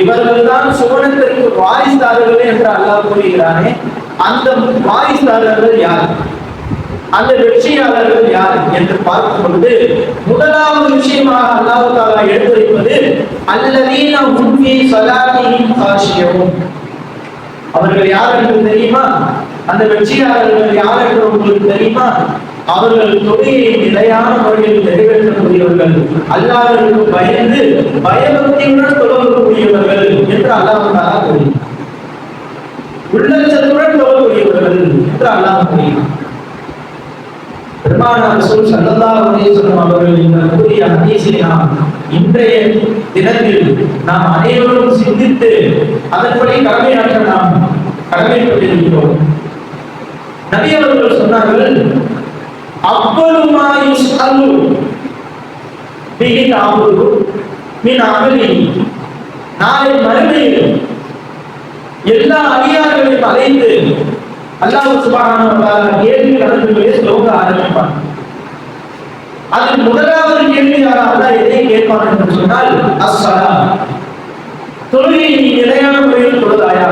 இவர்கள் தான் சுவனத்திற்கு வாரிசுதாரர்கள் என்று அல்லாஹ் கூறுகிறானே, அந்த வாரிசுதாரர்கள் யார், அந்த வெற்றியாளர்கள் யார் என்று பார்க்கும் பொழுது முதலாவது விஷயமாக அல்லாஹ் தஆலா எடுத்துரைப்பது அல்லதீன ஹும் ஃபீ ஸலாத்திஹிம் காஷியூன். அவர்கள் யார் என்று தெரியுமா? அந்த வெற்றியாளர்கள் யார் என்று உங்களுக்கு தெரியுமா? அவர்கள் தொழிலை நிலையான முறையில் நிறைவேற்றக்கூடியவர்கள், அல்லாஹ்வுக்கு பயந்து பயபக்தியுடன் தொழக்கூடியவர்கள் என்று அல்லாஹ் தஆலா கூறுகிறார். உள்ளச்சத்துடன் தொழக்கூடியவர்கள் என்று அல்லாஹ் கூறுகிறார். பெருமானார் ரசூல் ஸல்லல்லாஹு அலைஹி வஸல்லம் அவர்கள் இந்த கூறிய ஹதீஸை நாம் இன்றைய தினத்தில் நாம் அனைவரும் சிந்தித்து அதன்படி கடமையாற்ற நாம் கடமைப்பட்டிருக்கிறோம். நபி அவர்கள் சொன்னார்கள், அவ்வளவு மா யுஸ்அலு பிஹி அப்து மின் அமலி. நாளை மறுமையில் எல்லா அடியார்களையும் அழைத்து அல்லாஹ் சுப்ஹானஹு வ தஆலா கேள்வி கணக்குகளை சொல்ல ஆரம்பிப்பான். அதில் முதலாவது கேள்வியாக அல்லாஹ் எதை கேட்பான் என்று சொன்னால், அஸ்ஸலா, தொழுகை நீ நிலையான முறையில் தொழுதாயா?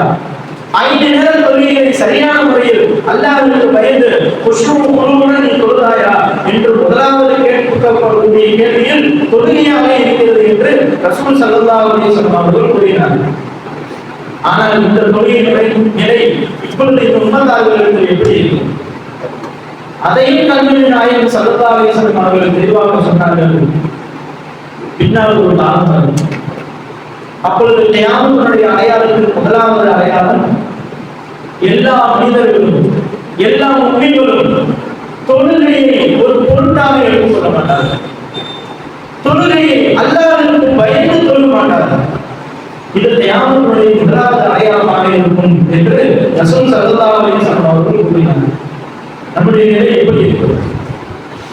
5 நேர தொழுகையை சரியான முறையில் அல்லாஹ்வுக்கு பயந்து குஷ்புடன் நீ தொழுதாயா என்று முதலாவது கேட்கப்படக்கூடிய கேள்வியில் தொழுகையாக இருக்கிறது என்று ரசூல் ஸல்லல்லாஹு அலைஹி வஸல்லம் அவர்கள் கூறினார்கள். ஆனால் இந்த தொழுகை நிலை இப்பொழுது இந்த உம்மத்தார்களுக்கு எப்படி இருக்கும்? அதையும் கண்மணி நாயகம் ஸல்லல்லாஹு அலைஹி வஸல்லம் அவர்கள் தெளிவாக சொன்னார்கள். பின்னால் ஒரு காலம் வரும், அப்பொழுது கியாமத்துடைய அடையாளத்தின் முதலாவது அடையாளம், எல்லா மனிதர்களும் எல்லா முஸ்லிம்களும் தொழுகையை ஒரு பொருட்டாக எடுத்துக் கொள்ள மாட்டார்கள். தொழுகையை அல்லாஹ்வுக்கு பயந்து தொழ மாட்டார்கள். இது கியாமத்துடைய முதலாவது அடையாளமாக இருக்கும் என்று ரசூல் ஸல்லல்லாஹு அலைஹி வஸல்லம் அவர்கள் கூறினார்கள். நம்முடைய நிலை எப்படி இருக்கும்?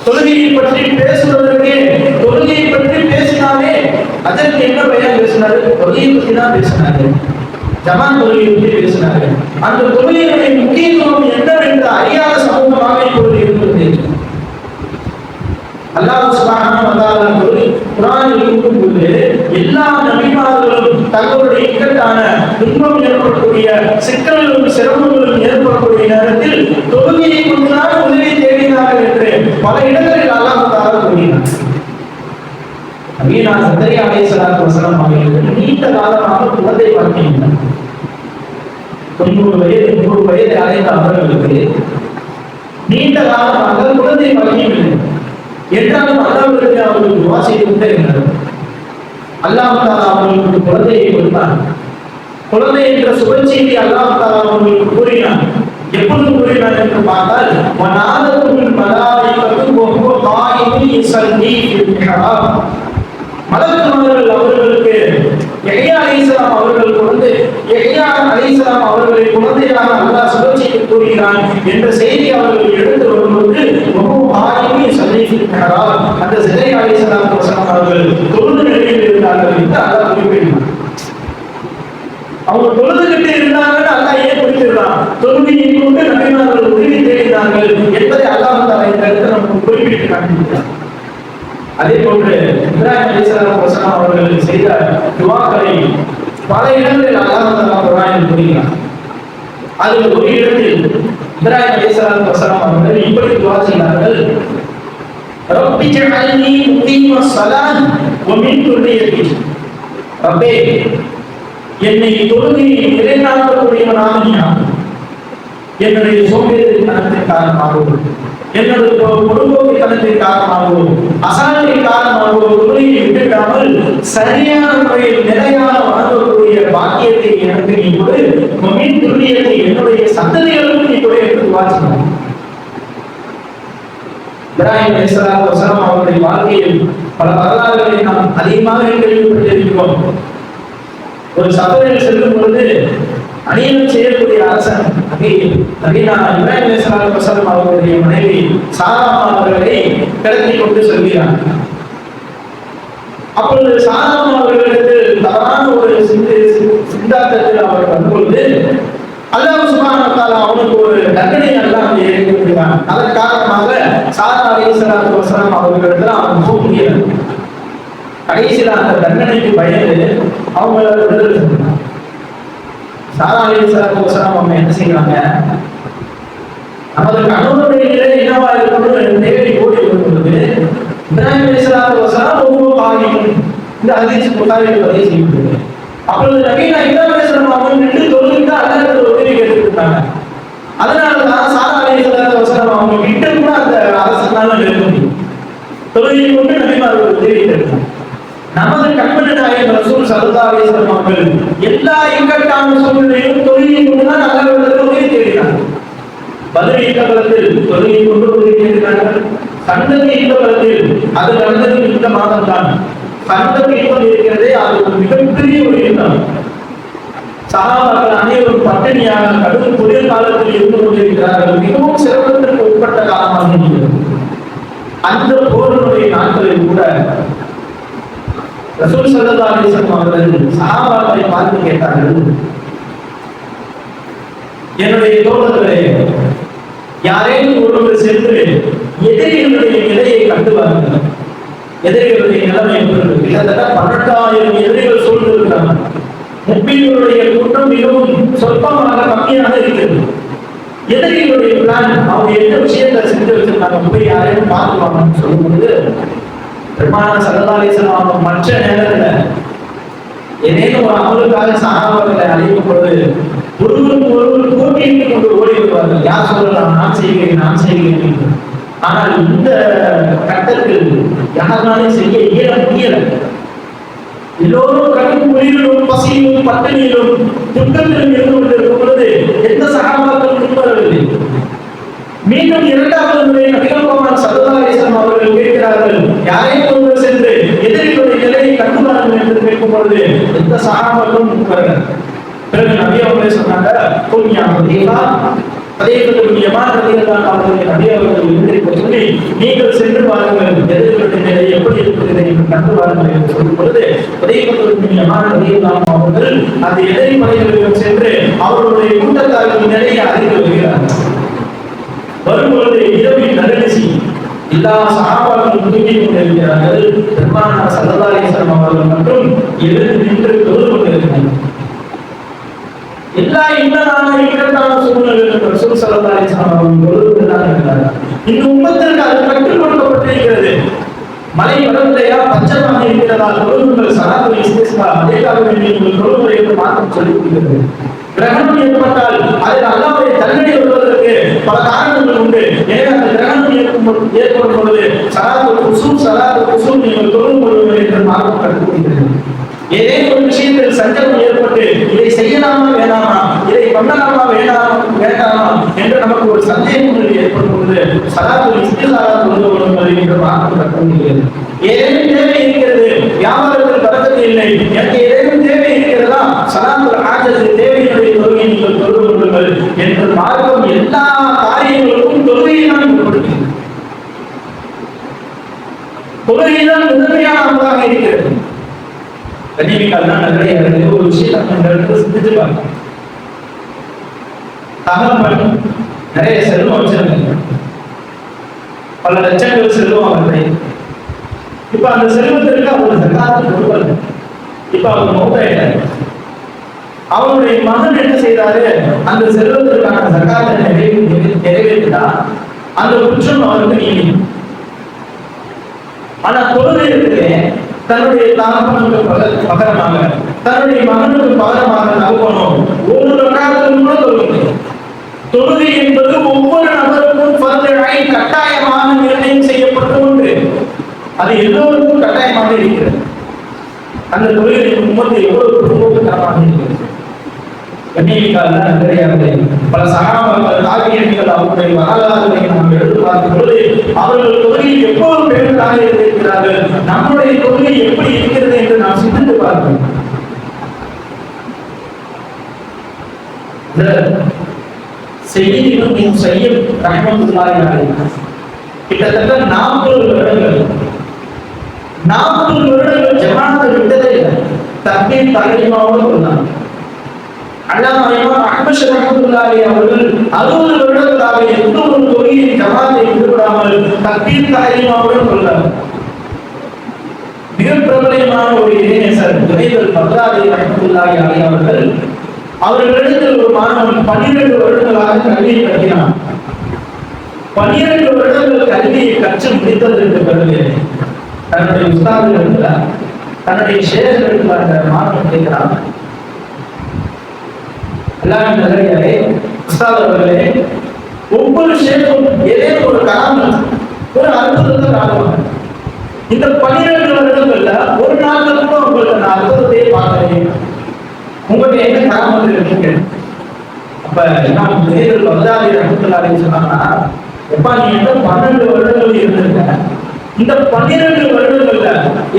தொழுகையை பற்றி பேசுவதற்கே, தொழுகையை பற்றி பேசினாலே அதற்கு என்ன பையன் பேசினாரு? தொழுகையை பற்றி தான் பேசினாரு, ஜமான் தொழுகையை பற்றி பேசினாரு. அந்த தொழுகையுடைய முக்கியத்துவம் என்னவென்று அறியாத சமூகமாக இப்பொழுது இருக்கிறது. அல்லாஹ் சுப்ஹானஹு வ தஆலா குர்ஆனில் இருக்கும்போது எல்லா நபிமார்களும் தங்களுடைய இக்கட்டான துன்பம் ஏற்படக்கூடிய சிக்கல்களும் சிரமங்களும் ஏற்படக்கூடிய நேரத்தில் தொழுகையை கொண்டுதான் உதவி தேடினார்கள் என்று பல இடங்களில் அல்லாஹ் தஆலா கூறினார். நபியா சக்கரியா அலைஹிஸ்ஸலாத்து வஸலாம் அவர்கள் நீண்ட காலமாக குழந்தை பாக்கியம், 90 வயது 100 வயது அடைந்த அவர்களுக்கு நீண்ட காலமாக குழந்தை பாக்கியம் இல்லை. என்றாலும் அல்லாஹ்விற்கு அவர்கள் துஆ செய்து கொண்டே இருந்தார்கள். அல்லாஹ் தஆலா அவர்களுக்கு குழந்தையை கொடுத்தார். குழந்தை என்ற சுப செய்தி அல்லாஹ் தஆலா அவர்களுக்கு கூறினார். எப்பொழுது கூறினார் என்று பார்த்தால், வநாதத்துல் மலாயிகத்து வஹுவ காயிமுன் யுஸல்லி ஃபில் மிஹ்ராப். மலக்குமார்கள் அவர்களுக்கு யஹ்யா அலைஹிஸ்ஸலாம் அவர்கள் குழந்தை, யஹ்யா அலைஹிஸ்ஸலாம் அவர்களை குழந்தையாக அல்லாஹ் சுப செய்தி கூறுகிறான் என்ற செய்தி அவர்கள் எடுத்து வரும்போது வஹுவ காயிமுன் யுஸல்லி ஃபில் மிஹ்ராப், அந்த ஸக்கரியா அலைஹிஸ்ஸலாத்து வஸலாம் அவர்கள் தொழுது நிலையில் இருந்தார்கள் என்று அல்லாஹ் குறிப்பிடுகிறார். அவங்க தொழுதுகிட்டு இருந்தாங்கன்னு அல்லாஹ் ஏன் குறிப்பிடுறான்? தொழுகையை கொண்டு நபிமார்கள் உதவி தேடினார்கள் என்பதை அல்லாஹ் தஆலா இந்த இடத்துல நமக்கு குறிப்பிட்டு காட்டுகிறார். அதே போன்று இப்ராஹிம் அலைஹிஸ்ஸலாத்து வஸலாம் அவர்கள் செய்த துஆக்களை பல இடங்களில் அல்லாஹ் தஆலா குர்ஆனில் கூறுகிறார். அதில் ஒரு இடத்தில் இப்ராஹிம் அலைஹிஸ்ஸலாத்து வஸலாம் அவர்கள் இப்படி துஆ செய்தார்கள், ரப்பி ஜஅல்னி முகீமஸ் ஸலாத் வ மின் துர்ரியத்தி. ரப்பே, என்னை தொழுகையை நிலைநாட்டக்கூடியவனாக நீ ஆக்கு. என்னுடைய சோம்பேறித்தனத்தின் காரணமாகவும், என்னுடைய பொறுப்போக்குத்தனத்தின் காரணமாகவும், அசால்ட்டின் காரணமாகவும் தொழுகையை விட்டுவிடாமல் சரியான முறையில் நிலையான வணங்கக்கூடிய பாக்கியத்தை எனக்கு நீ கொடு, மின் துர்ரியத்தை என்னுடைய சந்ததிகளுக்கு நீ கொடு என்று துஆ செய்தார். இப்ராஹிம் அலைஹிஸ்ஸலாத்து வஸலாம் அவருடைய வாழ்க்கையில் பல வரலாறுகளை நாம் அதிகமாக கேள்விப்பட்டிருக்கிறோம். ஒரு சபையில் செல்லும் பொழுது அணியனம் செய்யக்கூடிய அரசன் நபீனா இப்ராஹிம் அலைஹிஸ்ஸலாத்து வஸலாம் அவருடைய மனைவி சாரா அவர்களை கடத்தி கொண்டு செல்கிறார். அப்பொழுது சாரா அவர்களிடத்தில் தவறான ஒரு சித்தாந்தத்தில் அவர் வரும்பொழுது அல்லாஹ் சுப்ஹானஹு வ தஆலா அவனுக்கு ஒரு தண்டனை அல்லாஹ் ஏற்படுத்தினான். அதன் காரணமாக சாரா அலைஹிஸ்ஸலாத்து வஸலாம் அவர்களிடத்தில் அவன் போக முடியல. கடைசியில் அந்த தண்டனைக்கு பயந்து அவங்கள விடுதலை செஞ்சாங்க. சாரா அலைஹிஸ்ஸலாம் அவங்க என்ன செய்யறாங்க, நமது கணவனுடைய நிலை என்னவா இருக்கணும் தேடி ஓடி வரும்பொழுது இப்ராஹிம் அலைஹிஸ்ஸலாம் ஒவ்வொரு காரியம் இந்த ஹதீஸ் புகாரில் பதிவு செய்யப்படுது. அப்பொழுது நபீனா இப்ராஹிம் அலைஹிஸ்ஸலாம் அவங்க நின்று தொழுகிட்டு அல்லாஹ்விடம் உதவி கேட்டுக்கிட்டாங்க. அதனாலதான் சாரா அலைஹிஸ்ஸலாம் அவங்க கிட்ட கூட அந்த அரசனால இருக்க முடியும். தொழுகை கொண்டு நபிமார்கள் உதவி கேட்டாங்க. நமது கண்மணி நாயகம் ரசூல் ஸல்லல்லாஹு அலைஹி வஸல்லம் அவர்கள் எல்லா இக்கட்டான சூழ்நிலையிலும் தொழுகை கொண்டுதான் அல்லாஹ்விடத்தில் உதவி தேடினாங்க. பதில் யுத்தத்தில் தொழுகை கொண்டு உதவி தேடினார்கள். கந்தக யுத்தத்தில் அது நடந்தது இந்த மாதம் தான். கந்தக யுத்தம் இருக்கிறதே அது ஒரு மிகப்பெரிய ஒரு யுத்தம். சஹாபாக்கள் அனைவரும் பட்டினியாக கடும் குளிர் காலத்தில் இருந்து கொண்டிருக்கிறார்கள். மிகவும் சிரமத்திற்கு உட்பட்ட காலமாக இருக்கிறது. அந்த போரினுடைய நாட்களில் கூட ரசூல் ஸல்லல்லாஹு அலைஹி வஸல்லம் அவர்கள் சஹாபாக்களை பார்த்து கேட்டார்கள், என்னுடைய தோழர்களே, யாரேனும் ஒருவர் சென்று எதிரிகளுடைய நிலையை கண்டு வாருங்கள். எதிரிகளுடைய நிலைமை என்பது கிட்டத்தட்ட 18,000 எதிரிகள் சூழ்ந்திருக்கிறாங்க. முஸ்லிம்களுடைய கூட்டம் மிகவும் சொற்பமாக கம்மியாக இருக்கிறது. எதிரிகளுடைய பிளான் அவங்க என்ன விஷயத்தை செஞ்சு வச்சிருக்காங்க, போய் யாரையும் பார்த்துவாங்கன்னு சொல்லும்போது பெருமானார் ஸல்லல்லாஹு அலைஹி வஸல்லம் அவங்க மற்ற நேரத்துல ஏதேனும் ஒரு அமலுக்காக சஹாபாக்களை அழைக்கும் பொழுது ஒருவருக்கு ஒருவர் போட்டியிட்டு கொண்டு ஓடி வருவார்கள். யார் சொல்லலாம், நான் செய்கிறேன் நான் செய்கிறேன். ஆனால் இந்த கட்டத்தில் யாராலும் செய்ய இயல முடியல. எல்லோரும் கடும் குளிரிலும் பசியிலும் பட்டினியிலும் துக்கத்திலும் இருந்து கொண்டிருக்கும் பொழுது எந்த சகாபாக்கள் முன்வரவில்லை. மீண்டும் இரண்டாவது முறை நபிகள் பெருமானார் ஸல்லல்லாஹு அலைஹி வஸல்லம் அவர்கள் கேட்கிறார்கள், யாரையும் ஒருவர் சென்று எதிரிகளுடைய நிலையை கண்டு வாருங்கள் என்று கேட்கும் பொழுது எந்த சகாபாக்களும் முன்வரவில்லை. பிறகு நபி அவர்களே சொன்னாங்க, குன்யா மதீனா அதேபோல் யமான் ரலியல்லாஹு அன்ஹு நபி அவர்கள் எதிரிக்கு சொல்லி, நீங்கள் சென்று பாருங்கள் எதிரிகளுடைய நிலை எப்படி இருக்கிறது என்று கண்டு வாருங்கள் என்று சொல்லும் பொழுது அதேபோல் யமான் ரலியல்லாஹு அவர்கள் அந்த எதிரி படைகளுக்கு சென்று அவர்களுடைய கூட்டத்தாரின் நிலையை அறிந்து வருகிறார்கள். வரும்பொழுது இரவில் நடுநிசி எல்லா சஹாபாக்களும் தூங்கிக் கொண்டிருக்கிறார்கள். பெருமானார் ஸல்லல்லாஹு அலைஹி வஸல்லம் அவர்கள் மட்டும் எழுந்து நின்று தொழுது கொண்டிருக்கிறார்கள். எல்லா இக்கட்டான சூழ்நிலையில் ரசூல் ஸல்லல்லாஹு அலைஹி வஸல்லம் அவர்கள் தொழுது கொண்டிருக்கிறார்கள். இந்த உம்மத்திற்கு அது கற்றுக் கொடுக்கப்பட்டிருக்கிறது. மழை வரவில்லையா, பச்சமாக இருக்கிறதா, தொழுங்கள் ஸலாத்துல் இஸ்திஸ்கா அதேக்காக நீங்கள் தொழுமுறை என்று மாற்றம் சொல்லிக் கொடுக்கிறது. கிரகணம் ஏற்பட்டால் அதில் அல்லாஹ்வுடைய தண்டனை வருவதற்கு பல காரணங்கள் உண்டு. எனவே அந்த கிரகணம் ஏற்படும் பொழுது ஸலாத்துல் குசூஃப் நீங்கள் தொழும் பொழுது என்று மாற்றம் கற்றுக்கொள்கிறது. ஏதேனும் ஒரு விஷயத்தில் சஞ்சலம் ஏற்பட்டு இதை செய்யலாமா வேணாமா, இதை பண்ணலாமா வேண்டாமா என்று நமக்கு ஒரு சந்தேகம் ஏற்படும் பொழுது ஸலாத்துல் இஸ்திகாரா தொழுவது என்று மாற்றம் கற்றுக்கொள்கிறது. ஏதேனும் தேவை இருக்கிறது, வியாபாரத்தில் பறக்கத்து இல்லை, எனக்கு ஏதேனும் தேவை இருக்கிறதா, ஸலாத்துல் ஹாஜத் தேவையுடைய தொழுகை நீங்கள் தொழுது கொள்ளுங்கள் என்று மார்க்கம் எல்லா காரியங்களுக்கும் தொழுகையை தான் ஏற்படுத்துகிறது. தொழுகைதான் முதன்மையான அமலாக இருக்கிறது. கண்ணியமிக்கால் தான் நிறைய ஒரு விஷயத்தை சிந்திச்சு பார்க்க. தகவல் நிறைய செல்வம் வச்சிருக்காங்க, பல லட்சங்கள் செல்வம் அவர்களை. இப்ப அந்த செல்வத்திற்கு அவர் ஜகாத் கொடுக்கல. இப்ப அவர் மௌத்தாயிட்டார். அவருடைய மகன் என்ன செய்தாரு, அந்த செல்வத்திற்கான ஜகாத்தை நிறைவேற்றினா அந்த குற்றம் அவருக்கு நீங்கி. ஆனா தொழுகையிலே தன்னுடைய தாப்பனுக்கு பகரமாக தன்னுடைய மகனுக்கு பகரமாக நகரணும். ஒரு ரக்காத்துக்கு கூட தொழுகை என்பது ஒவ்வொரு நபருக்கும் ஃபர்து ஐன் கட்டாயமாக நிர்ணயம் செய்யப்பட்ட ஒன்று. அது எல்லோருக்கும் கட்டாயமாக இருக்கிறது. அந்த தொழுகை உம்மத்து எவ்வளவு குடும்பத்தனமாக இருக்கிறது. கண்ணியமிக்கால் நிறைய பல சகாபாக்கள் தாபியீன்கள் அவருடைய வரலாறுகளை நாம் எடுத்து பார்க்கும் பொழுது அவர்கள் தொழுகையில் எப்போது பேருந்தாக இருக்கிறார்கள், நம்முடைய தொழுகை எப்படி இருக்கிறது என்று நாம் சிந்தித்து பார்க்கிறோம். செய்யும் செய்யும் ரஹ்மத்துல்லாஹி அலைஹி கிட்டத்தட்ட 40 வருடங்கள் ஜமாஅத்தை விட்டதே இல்லை. தக்பீர் தஹ்ரீமாவோடு சொன்னாங்க. அல்லாமா இமாம் அஹ்மத் ரஹ்மத்துல்லாஹி அவர்கள் 60 வருடங்களாக எந்த ஒரு தொழுகையின் ஜமாஅத்தை விட்டுவிடாமல் தக்பீர் தஹ்ரீமாவோடு சொன்னாங்க. மிக பிரபலமான ஒரு இளைஞர் துணைவர் பகதாதி ரஹ்மத்துல்லாஹி அலைஹி அவர்களிடத்தில் ஒரு மாணவன் 12 வருடங்களாக கல்வியை கற்கிறான். 12 வருடங்கள் கல்வியை கற்று முடித்ததற்கு பிறகு தன்னுடைய உஸ்தாதிடத்துல தன்னுடைய ஷேகரிடத்துல அந்த மாணவன் கேட்கிறான், எல்லாரும் நல்லே உஸ்தாத் அவர்களே, ஒவ்வொரு ஷேக்கும் ஏதேனும் ஒரு கராமத் ஒரு அற்புதத்தை காட்டுவாங்க. இந்த 12 வருடங்கள்ல ஒரு நாள்ல கூட உங்களுக்கு நான் அற்புதத்தையே பார்க்கிறேன், உங்கள்கிட்ட என்ன கராமத்து இருக்குங்க? அப்ப இமாம் ஜுனைத் பக்தாதி ரஹ்மத்துல்லாஹி அலைஹி சொன்னாங்கன்னா, எப்பா நீ என்ன 12 வருடங்கள் இருந்திருக்க, இந்த 12 வருடங்கள்ல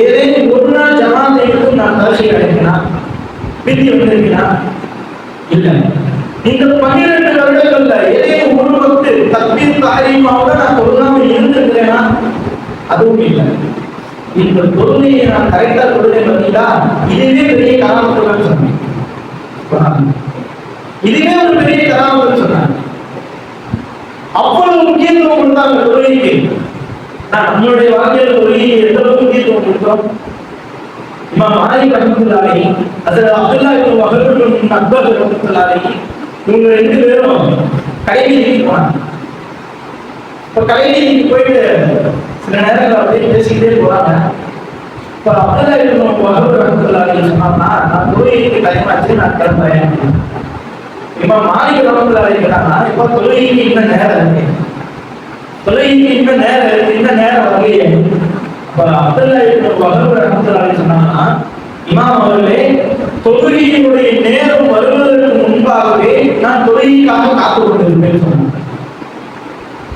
ஏதேனும் ஒரு நாள் ஜமாத்தை எடுத்து நான் தரிசி கிடைக்கிறேனா, பிந்தி வந்திருக்கிறா? இல்ல. இந்த 12 வருடங்கள்ல ஏதேனும் ஒரு வக்து தக்பீர் தஹரீமாவோட நான் தொழுகாம இருந்திருக்கிறேனா? அதுவும் இல்லை. இந்த தொழுகையை நான் கரெக்டா தொழுதேன் பார்த்தீங்களா, இதுவே பெரிய கராமத்துன்னு சொன்னேன். இதுவே ஒரு பெரிய கராமத்துன்னு சொன்னாங்க. அவ்வளவு முக்கியத்துவம் கொடுத்தாங்க தொழுகைக்கு. நம்மளுடைய வாழ்க்கையில் தொழுகைக்கு எந்த அளவுக்கு முக்கியத்துவம் கொடுத்தோம்? இமாம் மாலிக் ரஹ்மத்துல்லாஹி அலைஹி, ஹஜ்ரத் அப்துல்லாஹ் இப்னு வஹப் இப்னு அக்பர் ரஹ்மத்துல்லாஹி அலைஹி, இவங்க 2 பேரும் கடைவீதிக்கு போனாங்க. இப்போ கடைவீதிக்கு போயிட்டு சில நேரங்கள் அப்படியே பேசிக்கிட்டே போறாங்க. இப்போ அப்துல்லாஹ் இப்னு வஹப் ரஹ்மத்துல்லாஹி அலைஹி சொன்னாங்கன்னா, நான் தொழுகைக்கு டைம் ஆச்சு, நான் கிளம்புறேன். இமாம் மாலிக் ரஹ்மத்துல்லாஹி அலைஹி கேட்டாங்கன்னா, இப்போ தொழுகைக்கு இன்னும் நேரம் இருக்கு, தொழுகைக்கு இன்னும் நேரம் இருக்கு, இன்னும் நேரம் வரலையே. அப்துல்லாஹ் இப்னு வஹப் ரஹ்மத்துல்லாஹி அலைஹி சொன்னாங்கன்னா, இமாம் அவர்களே, தொழுகையினுடைய நேரம் வருவதற்கு முன்பாகவே நான் தொழுகைக்காக காத்துக் கொண்டிருப்பேன் சொன்னாங்க.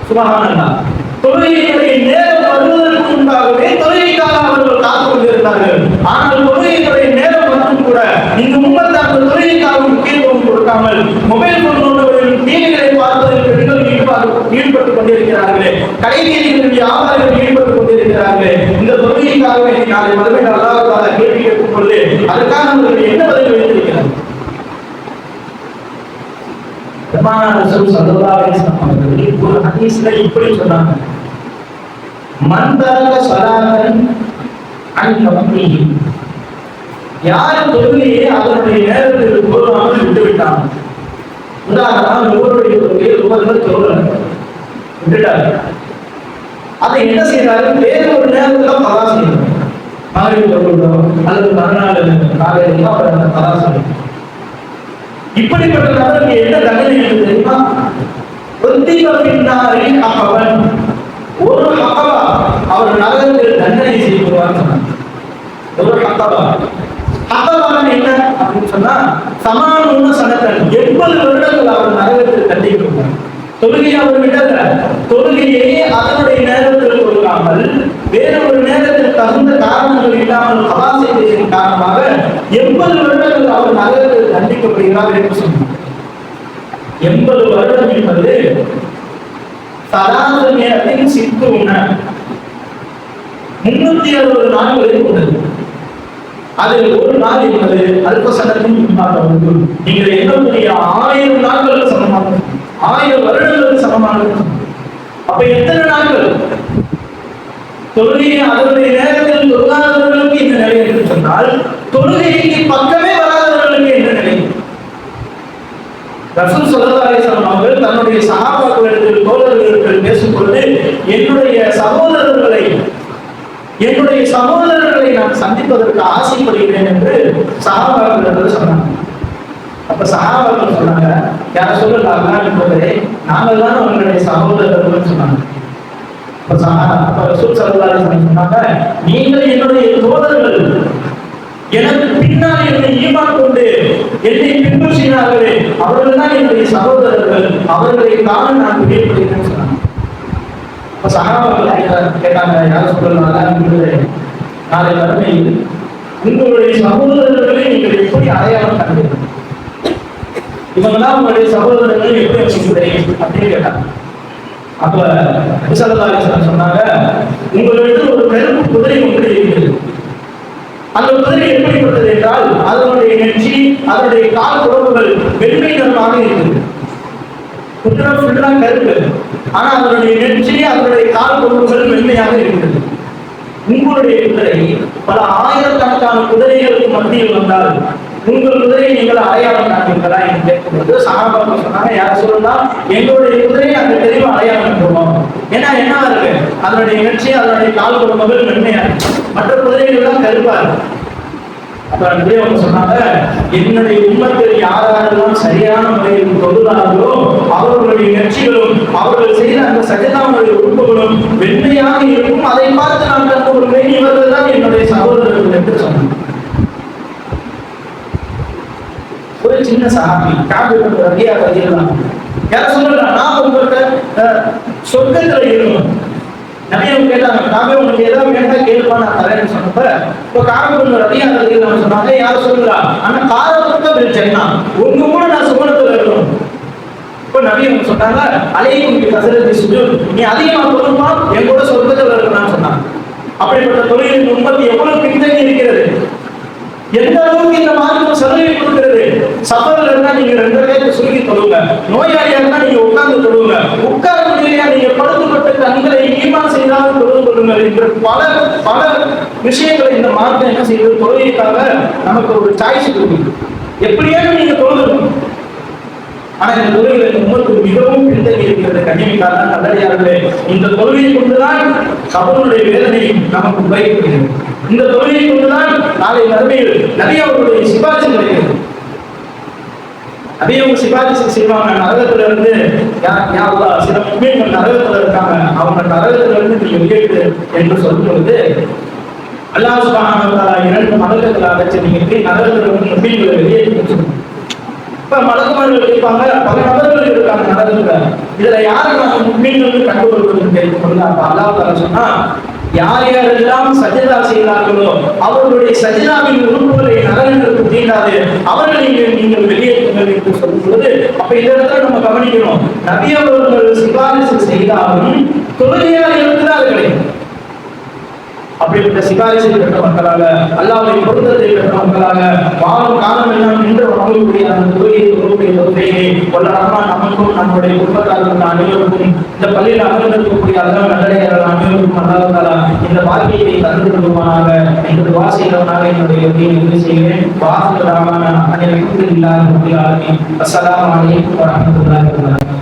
சுப்ஹானல்லாஹ். தொழுகையினுடைய நேரம் வருவதற்கு முன்பாகவே தொழுகைக்காக அவர்கள் காத்துக் கொண்டிருந்தார்கள். ஆனால் தொழுகையினுடைய நேரம் வந்தும் கூட இந்த உம்மத் அந்த தொழுகைக்காக முக்கியத்துவம் கொடுக்காமல் மொபைல் போன் நோண்டுகளில் டிவிகளை பார்ப்பதில் பெண்கள் ஈடுபட்டுக் கொண்டிருக்கிறார்களே, கடைவீதிகளில் வியாபாரிகள் ஈடுபட்டுக் கொண்டிருக்கிறார்களே. இந்த தொழுகைக்காகவே நாளை மறுமையில் அல்லாஹ் தஆலா கேள்வி கேட்கும் பொழுது அதற்காக அவர்கள் என்ன பதில் வைத்திருக்கிறார்கள்? பெருமானார் ரசூல் ஸல்லல்லாஹு அலைஹி வஸல்லம் அவர்கள் ஒரு ஹதீஸ்ல இப்படி சொன்னாங்க, மன் தரக ஸலாத்தன் அன் வக்திஹி, யார் தொழுகையை அதனுடைய நேரத்தில் தொழாமல் விட்டுவிட்டான். உதாரணமாக ஒருவருடைய தொழுகையை ஒருவர் தொழல விட்டுட்டாரு, அதை என்ன செய்யறாரு? வேறு ஒரு நேரத்துல கதா செய்யணும். மகரிப் தொழுகிறோம் அல்லது மறுநாள் காலையில அவர் அந்த கதா செய்யணும். இப்படிப்பட்ட நபருக்கு என்ன தண்டனை என்று தெரியுமா? ஒரு ஹகபா அவர் நரகத்தில் தண்டனை செய்வார் சொன்னார். ஒரு ஹகபா, ஹகபா என்ன அப்படின்னு சொன்னா, சமானூன சனத்தன் 80 வருடங்கள் அவர் நரகத்தில் தண்டிக்கப்படுவார். தொழுகையை அவர் விடல, தொழுகையை அதனுடைய நேரத்தில் தொழுகாமல் வேறு ஒரு நேரத்தில் தகுந்த காரணங்கள் இல்லாமல் கதா செய்ததின் காரணமாக 80 வருடங்கள் அவர் நரகத்தில் தண்டிக்கப்படுகிறார் என்று சொன்னார். 80 வருடம் என்பது சராசரி நேரத்தில் சித்து உண்ண 360 நாட்களை கொண்டது. அதில் ஒரு நாள் என்பது அல்பசனத்தின் உண்மானது. நீங்கள் எண்ணக்கூடிய 1000 நாட்களுக்கு சமமானது, 1000 வருடங்களுக்கு சமமானது. அப்ப எத்தனை நாட்கள்? தொழுகையை அதனுடைய நேரத்தில் தொழுகாதவர்களுக்கு இந்த நிலை என்று சொன்னால், தொழுகைக்கு பக்கமே வராதவர்களுக்கு என்ன நிலை? ரசூல் ஸல்லல்லாஹு அலைஹி வஸல்லம் அவர்கள் தன்னுடைய சஹாபாக்களிடத்தில் தோழர்களிடத்தில் பேசும்பொழுது, என்னுடைய சகோதரர்களை நான் சந்திப்பதற்கு ஆசைப்படுகிறேன் என்று சஹாபாக்களிடத்தில் சொன்னாங்க. அப்ப சஹாபாக்கள் சொன்னாங்க, யார சொல்லலாம் என்பதை நாங்கள் தான் அவங்களுடைய சகோதரர்கள் சொன்னாங்க. அப்ப ரசூல் ஸல்லல்லாஹு அலைஹி வஸல்லம் சொன்னாங்க, நீங்கள் என்னுடைய தோழர்கள், எனக்கு பின்னால் என்னை ஈமான் கொண்டு என்னை பின்பற்றினார்களே அவர்கள் தான் என்னுடைய சகோதரர்கள், அவர்களை தான் நான் பிரியப்படுகிறேன் சொன்னாங்க. அப்ப சஹாபாக்கள் கேட்டாங்க, யார சொல்லலாம் நாளை மறுமையில் உங்களுடைய சகோதரர்களை நீங்கள் எப்படி அடையாளம் காண்பீர்கள்? இவங்கதான் உங்களுடைய சகோதரர்களை எப்படி வச்சுக்கிறீங்க அப்படின்னு கேட்டாங்க. அப்ப ஸல்லல்லாஹு அலைஹி வஸல்லம் சொன்னாங்க, உங்களிடம் ஒரு கருப்பு குதிரை ஒன்று இருக்கிறது. அந்த குதிரை எப்படிப்பட்டது என்றால், அதனுடைய நெற்றி, அதனுடைய கால் குழம்புகள் வெண்மை நிறமாக இருக்குது. குதிரை ஃபுல்லா கருப்பு, ஆனா அதனுடைய நெற்றி, அதனுடைய கால் குழம்புகள் வெண்மையாக இருக்கிறது. உங்களுடைய குதிரை பல ஆயிரக்கணக்கான குதிரைகளுக்கு மத்தியில் வந்தால் உங்கள் குதிரையை நீங்கள் அடையாளம் காண்பீர்களா என்று கேட்கும்போது சகாபாக்கள் சொன்னாங்க, யார் சொல்லலாம், எங்களுடைய குதிரையை அந்த தெளிவு அடையாளம் பண்ணுவோம். ஏன்னா என்ன இருக்கு, அதனுடைய நிகழ்ச்சி அதனுடைய கால் குடும்பங்கள் மென்மையா இருக்கு, மற்ற குதிரைகள் எல்லாம் கருப்பா இருக்கு. அப்ப அவங்க சொன்னாங்க, என்னுடைய உம்மத்தில் யாரெல்லாம் சரியான முறையில் தொழுதார்களோ அவர்களுடைய நிகழ்ச்சிகளும் அவர்கள் செய்த அந்த சஜதாவுடைய உறுப்புகளும் வெண்மையாக இருக்கும், அதை பார்த்து நான் கற்றுக்கொள்வேன், இவர்கள் தான் என்னுடைய சகோதரர்கள் என்று சொன்னாங்க. ஒரு சின்ன சஹாபி காபி ரலியல்லாஹு அன்ஹு யார சொல்லலாம், நான் உங்கள்கிட்ட சொர்க்கத்துல இருக்கணும். நபி அவங்க கேட்டாங்க, காபி உனக்கு ஏதாவது வேண்டா கேள்ப்பா நான் தரேன்னு சொன்னப்ப இப்போ காபி ரலியல்லாஹு அன்ஹு சொன்னாங்க, யார சொல்லலாம், ஆனா காரத்துக்கு பிரச்சனை உங்க கூட நான் சுவனத்துல இருக்கணும். இப்போ நபி அவங்க சொன்னாங்க, அலைக்கும் பி கஸரத்தி சுஜூத், நீ அதிகமா தொழுமா என் கூட சொர்க்கத்துல இருக்கணும்னு சொன்னாங்க. அப்படிப்பட்ட தொழிலின் உம்மத்து எவ்வளவு பின்தங்கி இருக்கிறது, எந்த அளவுக்கு இந்த மார்க்கம் சலுகை கொடுக்கிறது. சஃபர்ல இருந்தா நீங்க 2 ரக்காத் சுருக்கி தொழுங்க, நோயாளியா இருந்தா நீங்க உட்கார்ந்து தொழுங்க, உட்கார முடியலையா நீங்க படுத்துப்பட்டு கண்களை ஈமான் செய்தாலும் தொழுது கொள்ளுங்கள் என்று பல பல விஷயங்களை இந்த மார்க்கம் என்ன செய்வது, தொழுகைக்காக நமக்கு ஒரு சாய்ஸ் கொடுக்குது. எப்படியாவது நீங்க தொழுதுக்கணும். ஆனா இந்த தொழுகைகள் உமக்கு மிகவும் பின்தங்கி இருக்கிறது. கண்ணியமிக்காக நல்லடியார்களே, இந்த தொழுகையை கொண்டுதான் கபருடைய வேதனை நமக்கு குறைக்கப்படுகிறது. இந்த தொழுகையை கொண்டுதான் நாளை மறுமையில் நபி அவர்களுடைய சிபாரிசு கிடைக்கிறது. நபி அவங்க சிபாரிசு செய்வாங்க, நரகத்துல இருந்து சில முஸ்லிம்கள் நரகத்துல இருக்காங்க, அவங்க நரகத்துல இருந்து நீங்க வெளியேற்று என்று சொல்லும் பொழுது அல்லாஹ் சுப்ஹானஹு வ தஆலா 2 மலக்குகளை அழைச்சு நீங்க போய் நரகத்துல இருந்து முஸ்லிம்களை வெளியேற்று. இப்ப மலக்குமார்கள் கேட்பாங்க, பல நபர்கள் இருக்காங்க நரகத்துல, இதுல யாரை நம்ம முஸ்லிம்கள் கண்டுகொள்வதுன்னு கேட்கும் பொழுது அப்ப அல்லாஹ் தஆலா சொன்னா, யார் யாரெல்லாம் சஜதா செய்கிறார்களோ அவர்களுடைய சஜதாவின் உறுப்புகளை நரகங்களுக்கு தீண்டாது, அவர்களை நீங்கள் வெளியேற்றுங்கள் என்று சொல்லும் பொழுது அப்ப இந்த இடத்துல நம்ம கவனிக்கணும், நபி அவர்கள் சிபாரிசு செய்தாலும் தொழுகையாளர்களுக்கு தான் அது கிடைக்கும். அப்படிப்பட்ட சிபாரிசை பெற்ற மக்களாக, அல்லாஹ்வுடைய பொருத்தத்தை பெற்ற மக்களாக வாழும் காலம் எல்லாம் நின்று வாழக்கூடிய அந்த தொழுகையை வல்ல ரஹ்மான் நமக்கும் நம்முடைய குடும்பத்தார்கள் அனைவருக்கும் இந்த பள்ளியில் அமர்ந்திருக்கக்கூடிய அல்லாஹ் நல்லடியார்கள் அனைவருக்கும் அல்லாஹ் தஆலா இந்த பாக்கியத்தை தந்து கொள்வானாக என்று துஆ செய்தவனாக என்னுடைய உரையை செய்கிறேன். வாஹிரு தஅவானா அல்ஹம்துலில்லாஹி ரப்பில் ஆலமீன். அஸ்ஸலாமு அலைக்கும் வரஹ்மத்துல்லாஹி வபரகாத்துஹு.